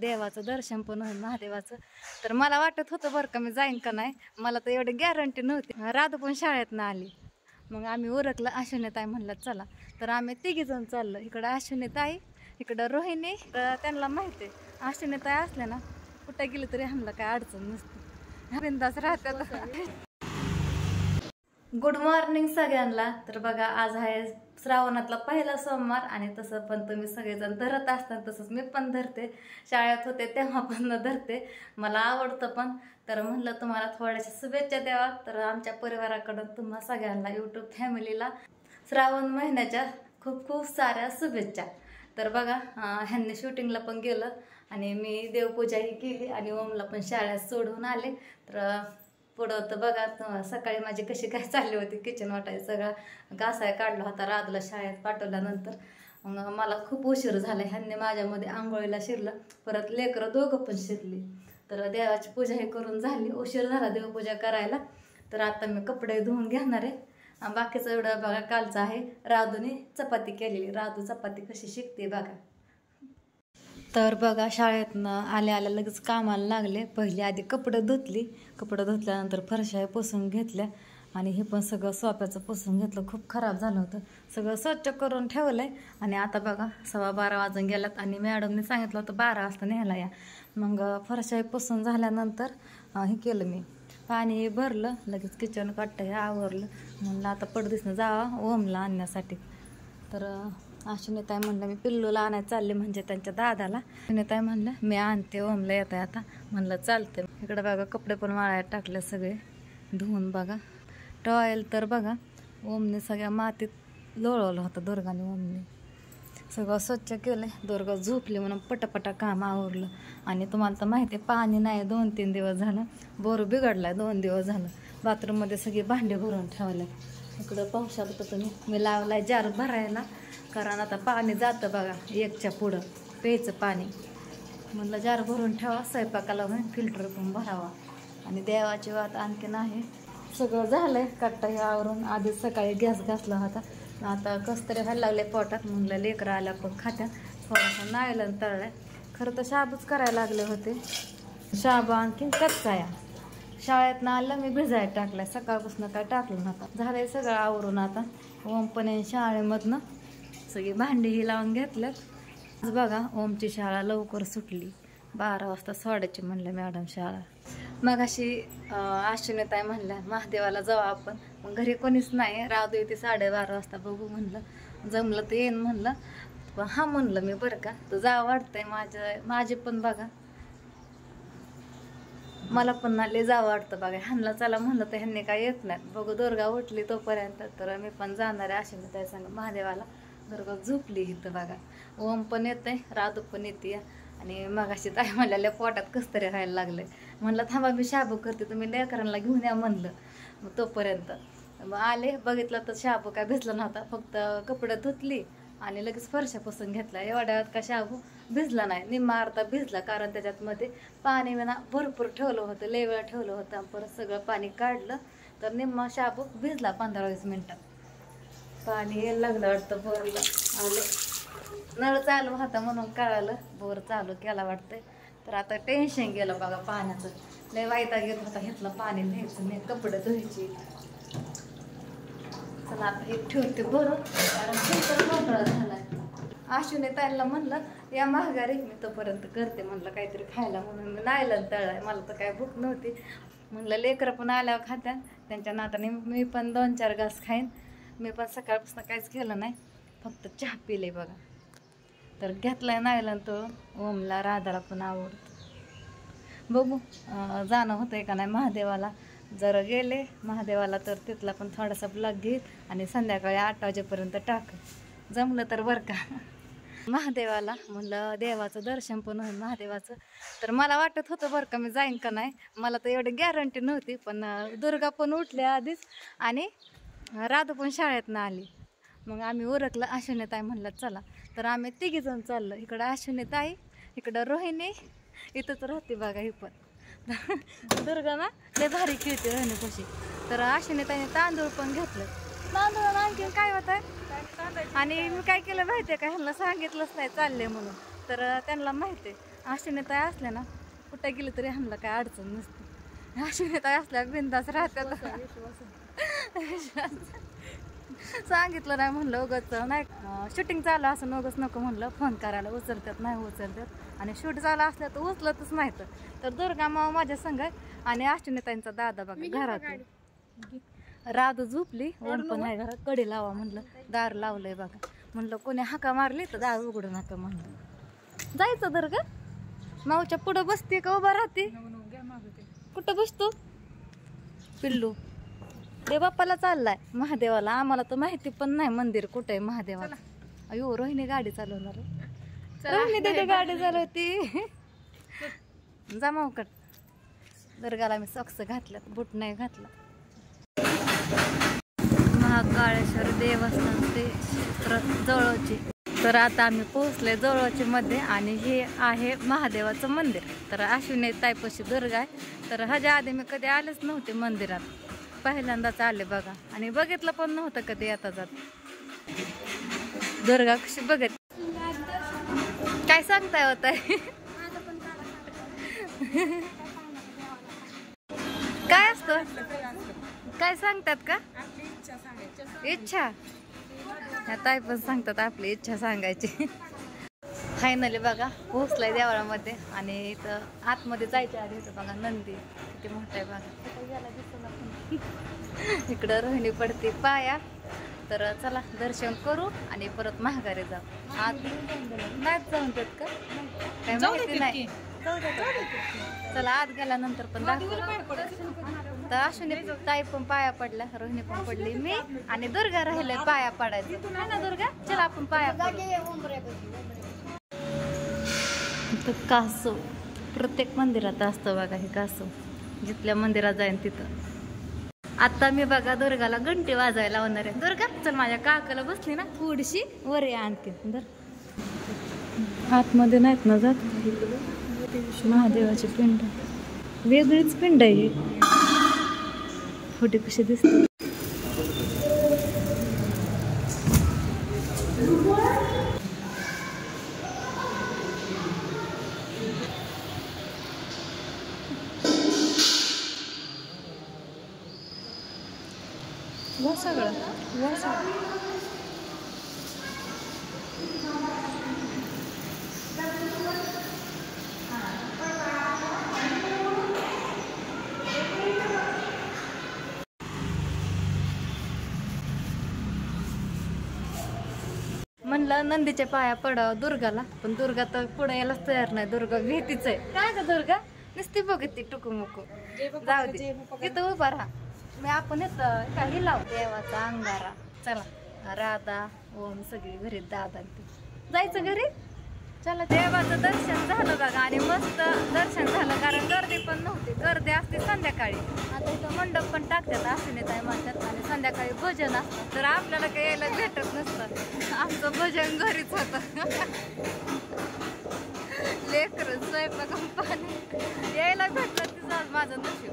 देवाचं दर्शन पण होईल महादेवाचं. तर मला वाटत होतं बरं का मी जाईन का नाही, मला तर एवढी गॅरंटी नव्हती. राधू पण शाळेतनं आली, मग आम्ही उरकलं. अश्विनीताई म्हणलं चला, तर आम्ही तिघीजण चाललो. इकडं अश्विनीताई, इकडं रोहिणी. तर त्यांना माहिती आहे अश्विनीताई असल्या ना कुठं गेली तरी ह्यांना काय अडचण नसते, बिंदास राहतात. गुड मॉर्निंग सगळ्यांना. तर बघा आज आहे श्रावणातला पहिला सोमवार, आणि तसं पण तुम्ही सगळेजण धरत असतात, तसंच मी पण धरते. शाळेत होते तेव्हा पण धरते, मला आवडतं पण. तर म्हणलं तुम्हाला थोड्याशा शुभेच्छा द्यावा. तर आमच्या परिवाराकडून तुम्हा सगळ्यांना, यूट्यूब फॅमिलीला श्रावण महिन्याच्या खूप खूप साऱ्या शुभेच्छा. तर बघा ह्यांनी शूटिंगला पण गेलं आणि मी देवपूजाही केली आणि ओमला पण शाळेत सोडून आले. तर पुढं तर बघा सकाळी माझी कशी काय चालली होती, किचन वाटायचं सगळा घासाय काढला होता राधूला शाळेत पाठवल्यानंतर. मग मला खूप उशीर झाला. ह्यांनी माझ्यामध्ये आंघोळीला शिरलं, परत लेकरं दोघं पण शिरली. तर देवाची पूजा हे करून झाली, उशीर झाला देवपूजा करायला. तर आता मी कपडे धुवून घेणार आहे. बाकीचं एवढं बघा कालचं आहे. राधूने चपाती केलेली, राधू चपाती कशी शिकते बघा. तर बघा शाळेतनं आल्या आल्या लगेच कामाला लागले. पहिली आधी कपडे धुतली, कपडे धुतल्यानंतर फरशा पुसून घेतल्या आणि हे पण सगळं सोप्याचं पुसून घेतलं. खूप खराब झालं होतं, सगळं स्वच्छ करून ठेवलं आहे. आणि आता बघा 12:15 वाजून गेल्यात आणि मॅडमने सांगितलं होतं 12 वाजता न्यायला या. मग फरशा पुसून झाल्यानंतर हे केलं, मी पाणी भरलं, लगेच किचन काढतं हे आवरलं. म्हणलं आता पडदिसनं जावा ओमला आणण्यासाठी. तर अश्विनीताई म्हणलं मी पिल्लूला आणायला चालले, म्हणजे त्यांच्या दादाला. अश्विनीताई म्हणलं मी आणते ओमला येत आहे आता. म्हणलं चालते. इकडं बघा कपडे पण वाळायला टाकले सगळे धुवून. बघा टॉयल तर बघा ओमने सगळ्या मातीत लोळवलं होतं. दुर्गाने ओमने सगळं स्वच्छ केलं. दुर्गा झोपली म्हणून पटापटा काम आवरलं. आणि तुम्हाला तर माहिती आहे पाणी नाही 2-3 दिवस झालं, बोर बिघडलाय 2 दिवस झालं. बाथरूममध्ये सगळी भांडी भरून ठेवले. इकडं पाहू शकता तुम्ही, मी लावलाय जार भरायला, कारण आता पाणी जातं बघा 1च्या पुढं प्यायचं पाणी. म्हणलं जार भरून ठेवा, स्वयंपाकाला म्हणून फिल्टर पण भरावा. आणि देवाची वात आणखीन आहे. सगळं झालंय कट्टा हे आवरून. आधीच सकाळी गॅस घासला होता, आता कस्तरी व्हायला लागले पोटात. म्हणलं लेकरं आल्या पण खात्या. थोडासा नायलन तळलाय. खरं तर शाबूच करायला लागले होते, शाबू आणखीन कच्चा या. शाळेतनं आलं मी भिजायला टाकलाय, सकाळपासून काय टाकलं नव्हतं. झालंय सगळं आवरून. आता ओम पण शाळेमधनं सगळी भांडीही लावून घेतल्यात. आज बघा ओमची शाळा लवकर सुटली, 12 वाजता सोडायची म्हणलं मॅडम शाळा. मग अशी अश्विनीताई म्हणल्या महादेवाला जाऊ आपण. मग घरी कोणीच नाही, राधू येते 12:30 वाजता, बघू म्हणलं, जमलं तर येईन म्हणलं. हा म्हणलं मी बरं का, तर जावं वाटतंय. माझे पण बघा मला पण नाले जावं वाटतं बघा. ह्यांना चला म्हणलं तर ह्यांनी काय येत नाहीत. बघू दुर्गा उठली तोपर्यंत. तर मी पण जाणार आहे अश्विनीताई सांग महादेवाला. दुर्गा झोपली इथं बघा. ओम पण येते, राधू पण येते. आणि मग अशी ताई म्हणलेल्या पोटात कसं तरी राहायला लागले. म्हणलं थांबा मी शाबू करते, तुम्ही लेकरांना घेऊन या म्हणलं. मग तोपर्यंत मग आले, बघितलं तर शाबू काय भिजला नव्हता, फक्त कपडे धुतली आणि लगेच फरशा पुसून घेतला. एवढ्यात का शाबू भिजला नाही, निम्मा अर्धा भिजला, कारण त्याच्यात मध्ये पाणी विना भरपूर ठेवलं होतं, लय वेळ ठेवलं होतं. परत सगळं पाणी काढलं तर निम्मा शाबू भिजला 15-20 मिनटात. पाणी यायला लागलं वाटतं बोरला. आले नळ चालू होता म्हणून कळालं, बोर चालू केला वाटतंय. तर आता टेन्शन गेलं बघा पाण्याचं, लय वाईटा घेत होता. घेतलं पाणी न्यायचं नाही, कपडे धुवायची. चला आता हे ठेवते बरं, कारण फिल्टर मोकळा झालाय. अश्विनीताईला म्हणलं या महागारी, मी तोपर्यंत करते म्हणलं काहीतरी खायला, म्हणून मी नायलन तळलाय. मला तर काय भूक नव्हती. म्हणलं लेकरं पण आल्यावर खात्या, त्यांच्या नाताने मी पण 2-4 घास खाईन. मी पण सकाळपासून काहीच केलं नाही, फक्त चहा पिले बघा. तर घेतलाय नायलन तो ओमला, राधाला पण आवडतं. बघू जाणं होतंय का नाही महादेवाला. जर गेले महादेवाला तर तिथला पण थोडासा ब्लॉग घेईल आणि संध्याकाळी 8 वाजेपर्यंत टाक, जमलं तर बरं का. महादेवाला म्हणलं देवाचं दर्शन पण होईल महादेवाचं. तर मला वाटत होतं बरं का मी जाईन का नाही, मला तर एवढी गॅरंटी नव्हती. पण दुर्गा पण उठली आधीच आणि राधू पण शाळेतनं आली. मग आम्ही उरकलं. अश्विनीताई म्हणलं चला, तर आम्ही तिघीजण चाललो. इकडं अश्विनीताई, इकडं रोहिणी, इथंच राहते बघा ही पण. दुर्गा ना लय भारी खेळते रोहिणीपाशी. तर अश्विनीताईने तांदूळ पण घेतलं. तांदूळ आणखीन काय होतं, आणि मी काय केलं माहिती आहे का, ह्यांना सांगितलंच नाही चालले म्हणून. तर त्यांना माहिती आहे अश्विनीताई असल्या ना कुठं गेलं तरी ह्यांना काय अडचण नसते. अश्विनीताई असल्या बिंदास राहतात. सांगितलं नाही म्हणलं उगाच नाही, शूटिंग चालू असं उगाच नको म्हणलं, फोन करायला उचलतात नाही उचलतात, आणि शूट चालू असल्या तर उचलतच नाही. तर दुर्गा मामा माझ्या संग आहे आणि अश्विनीताईंचा दादा बघा घरात. राधू झोपली, ऊन पण आहे घरात, कडी लावा म्हणलं, दार लावलंय बघा. म्हणलं कोणी हाका मारली तर दार उघडू नका म्हणलं. जायचं दुर्गा माऊच्या पुढं बसते का उभा राहते? कुठं बसतो पिल्लू? ते बाप्पाला चाललाय महादेवाला. आम्हाला तर माहिती पण नाही मंदिर कुठे आहे महादेवाला. अयो रोहिणी गाडी चालवणार, रोहिणी तिथे गाडी चालवती. जमावकट दुर्गाला मी सॉक्स घातल्यात, बूट नाही घातला. महाकाळेश्वर देवस्थान ते क्षेत्र जवळचे. तर आता आम्ही पोहोचले जवळचे मध्ये आणि हे आहे महादेवाचं मंदिर. तर अश्विनीताईपाशी दुर्गा आहे. तर ह्याच्या आधी मी कधी आलेच नव्हते मंदिरात, पहिल्यांदाच आले बघा, आणि बघितलं पण नव्हतं कधी आता जात. दुर्गा कशी बघत, काय सांगताय होत काय असतं, काय सांगतात का? इच्छा. ह्या ताई पण सांगतात आपली इच्छा सांगायची. फायनली बघा पोहोचलाय देवळामध्ये, आणि इथं आतमध्ये जायच्या आधी इथं बघा नंदी किती मोठा आहे बघा. इकडं रोहिणी पडते पाया. तर चला दर्शन करू आणि परत महागारी जाऊ. आत नाहीच जाऊन देत का काय माहिती नाही. चला आत गेल्यानंतर पण दाखवू. तर अश्विनी ताई पण पाया पडल्या, रोहिणी पण पडली, मी आणि दुर्गा राहिलंय पाया पडायचं ना. दुर्गा चला आपण पाया पडू. कासव प्रत्येक मंदिरात असतं बघा हे कासव, जिथल्या मंदिरात जाईन तिथं. आता मी बघा दुर्गाला घंटी वाजवायला लावणार आहे. दुर्गा चल माझ्या काकाला बसली ना थोडीशी वर या आणखी. आतमध्ये नाहीत ना जात. महादेवाची पिंड वेगळीच पिंड आहे. फोटो कशी दिसते. वा सगळं वा सगळं. म्हणलं नंदीच्या पाया पडावं दुर्गाला, पण दुर्गा तर पुढे यायलाच तयार नाही. दुर्गा भीतीच आहे. काय का दुर्गा नुसती बघते टुकूमुकू. जाऊ दे तिथं उभा राहा. मी आपण येतं काही लाव देवाचा अंगारा. चला राधा ओम सगळी घरी, दादा जायचं घरी. चला देवाचं दर्शन झालं बघा, आणि मस्त दर्शन झालं, कारण गर्दी पण नव्हती. गर्दी असते संध्याकाळी. आता इथं मंडप पण टाकतात अश्विनीताई म्हणतात, आणि संध्याकाळी भजन असतं. तर आपल्याला काही यायला भेटत नसतं, आमचं भजन घरीच होतं. लेकरं स्वयंपाक पाणी यायला भेटलं तिचं माझं नशीब.